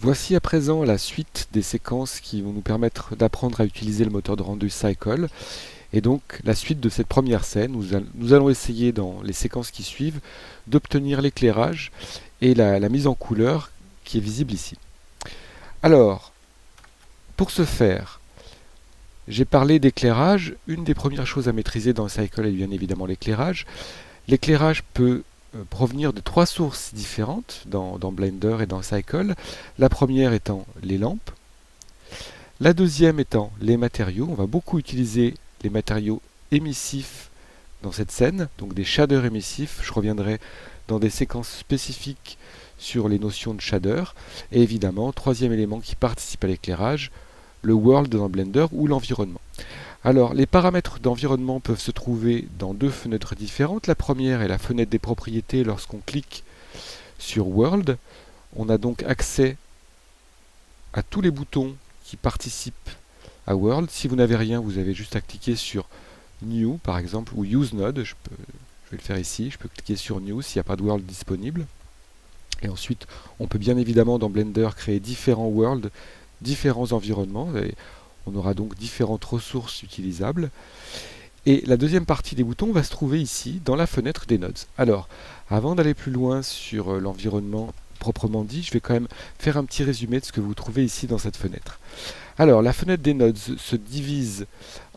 Voici à présent la suite des séquences qui vont nous permettre d'apprendre à utiliser le moteur de rendu Cycle. Et donc la suite de cette première scène, nous allons essayer dans les séquences qui suivent d'obtenir l'éclairage et la mise en couleur qui est visible ici. Alors, pour ce faire, j'ai parlé d'éclairage. Une des premières choses à maîtriser dans Cycle est bien évidemment l'éclairage. L'éclairage peut provenir de trois sources différentes dans Blender et dans Cycle. La première étant les lampes. La deuxième étant les matériaux. On va beaucoup utiliser les matériaux émissifs dans cette scène, donc des shaders émissifs. Je reviendrai dans des séquences spécifiques sur les notions de shader. Et évidemment, troisième élément qui participe à l'éclairage, le world dans Blender ou l'environnement. Alors, les paramètres d'environnement peuvent se trouver dans deux fenêtres différentes. La première est la fenêtre des propriétés. Lorsqu'on clique sur World, on a donc accès à tous les boutons qui participent à World. Si vous n'avez rien, vous avez juste à cliquer sur New, par exemple, ou Use Node. Je vais le faire ici. Je peux cliquer sur New s'il n'y a pas de World disponible. Et ensuite, on peut bien évidemment dans Blender créer différents worlds, différents environnements. Et on aura donc différentes ressources utilisables. Et la deuxième partie des boutons va se trouver ici, dans la fenêtre des nodes. Alors, avant d'aller plus loin sur l'environnement proprement dit, je vais quand même faire un petit résumé de ce que vous trouvez ici dans cette fenêtre. Alors, la fenêtre des nodes se divise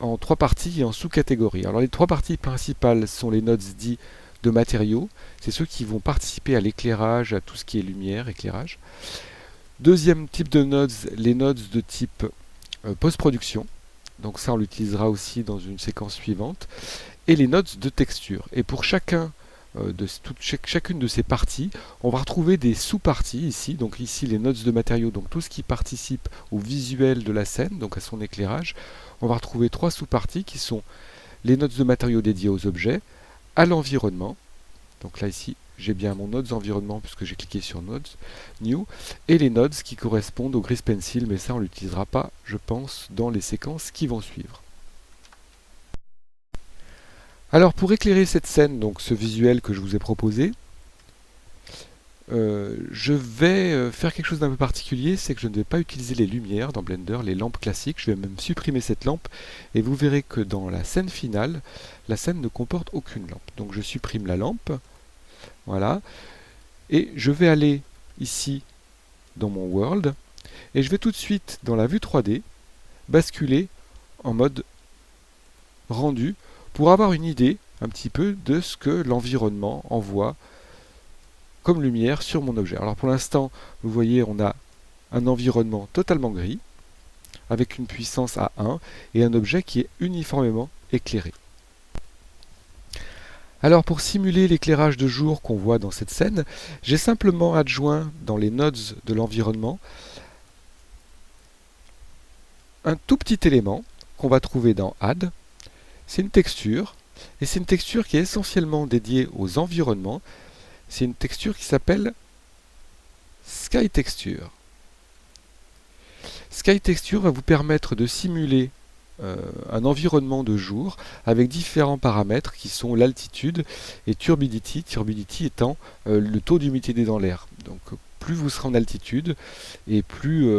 en trois parties et en sous-catégories. Alors, les trois parties principales sont les nodes dits de matériaux. C'est ceux qui vont participer à l'éclairage, à tout ce qui est lumière, éclairage. Deuxième type de nodes, les nodes de type post-production. Donc ça, on l'utilisera aussi dans une séquence suivante. Et les nodes de texture. Et pour chacune de ces parties, on va retrouver des sous-parties ici. Donc ici, les nodes de matériaux, donc tout ce qui participe au visuel de la scène, donc à son éclairage. On va retrouver trois sous-parties qui sont les nodes de matériaux dédiés aux objets, à l'environnement. Donc là, ici, j'ai bien mon nodes environnement puisque j'ai cliqué sur nodes, new, et les nodes qui correspondent au Grease Pencil, mais ça on ne l'utilisera pas, je pense, dans les séquences qui vont suivre. Alors pour éclairer cette scène, donc ce visuel que je vous ai proposé, je vais faire quelque chose d'un peu particulier, c'est que je ne vais pas utiliser les lumières dans Blender, les lampes classiques, je vais même supprimer cette lampe, et vous verrez que dans la scène finale, la scène ne comporte aucune lampe. Donc je supprime la lampe, voilà, et je vais aller ici dans mon World, et je vais tout de suite dans la vue 3D basculer en mode rendu pour avoir une idée un petit peu de ce que l'environnement envoie comme lumière sur mon objet. Alors pour l'instant, vous voyez, on a un environnement totalement gris avec une puissance à 1 et un objet qui est uniformément éclairé. Alors pour simuler l'éclairage de jour qu'on voit dans cette scène, j'ai simplement adjoint dans les nodes de l'environnement un tout petit élément qu'on va trouver dans Add. C'est une texture, et c'est une texture qui est essentiellement dédiée aux environnements. C'est une texture qui s'appelle Sky Texture. Sky Texture va vous permettre de simuler un environnement de jour avec différents paramètres qui sont l'altitude et turbidity, turbidity étant le taux d'humidité dans l'air. Donc plus vous serez en altitude et plus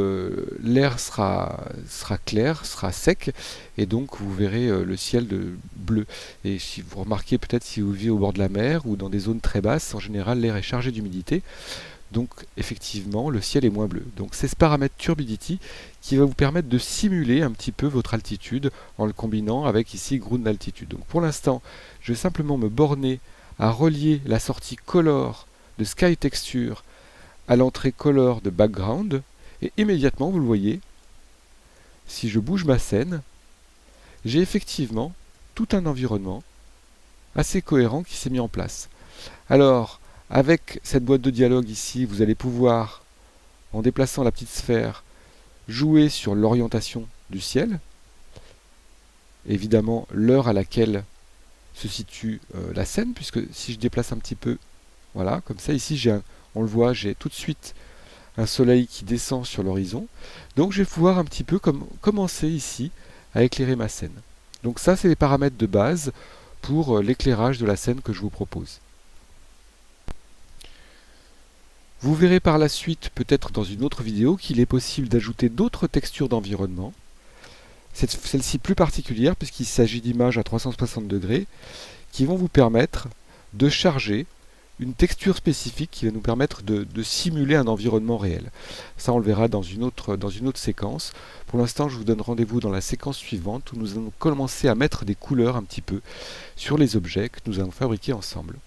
l'air sera clair, sera sec, et donc vous verrez le ciel bleu. Et si vous remarquez peut-être si vous vivez au bord de la mer ou dans des zones très basses, en général l'air est chargé d'humidité. Donc effectivement, le ciel est moins bleu. Donc c'est ce paramètre turbidity qui va vous permettre de simuler un petit peu votre altitude en le combinant avec ici ground altitude. Donc pour l'instant, je vais simplement me borner à relier la sortie color de Sky Texture à l'entrée color de background, et immédiatement, vous le voyez, si je bouge ma scène, j'ai effectivement tout un environnement assez cohérent qui s'est mis en place. Alors, avec cette boîte de dialogue ici, vous allez pouvoir, en déplaçant la petite sphère, jouer sur l'orientation du ciel, évidemment l'heure à laquelle se situe la scène, puisque si je déplace un petit peu, voilà, comme ça, ici on le voit, j'ai tout de suite un soleil qui descend sur l'horizon. Donc je vais pouvoir un petit peu commencer ici à éclairer ma scène. Donc ça, c'est les paramètres de base pour l'éclairage de la scène que je vous propose. Vous verrez par la suite, peut-être dans une autre vidéo, qu'il est possible d'ajouter d'autres textures d'environnement. Celle-ci plus particulière puisqu'il s'agit d'images à 360 degrés qui vont vous permettre de charger une texture spécifique qui va nous permettre de simuler un environnement réel. Ça, on le verra dans une autre séquence. Pour l'instant, je vous donne rendez-vous dans la séquence suivante où nous allons commencer à mettre des couleurs un petit peu sur les objets que nous allons fabriquer ensemble.